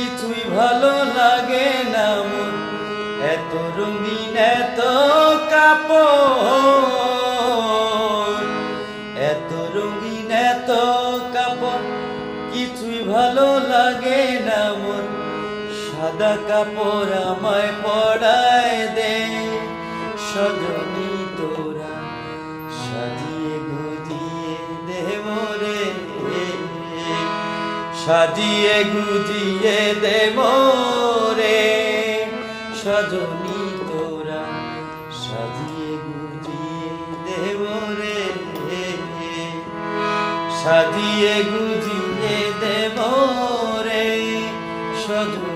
কিছুই ভালো লাগে না মন, এত রঙিন এত কাপড়, এত রঙিন এত কাপড়, কিছুই ভালো লাগে না মন। সাদা কাপড় আমায় পরায় দে সজনী তোরা, সাজিয়ে গুজিয়ে দে মোরে, সাজিয়ে গুজিয়ে দে মোরে সজনী তোরা, সাজিয়ে গুজিয়ে দে মোরে, সাজিয়ে গুজিয়ে দে মোরে সজনী।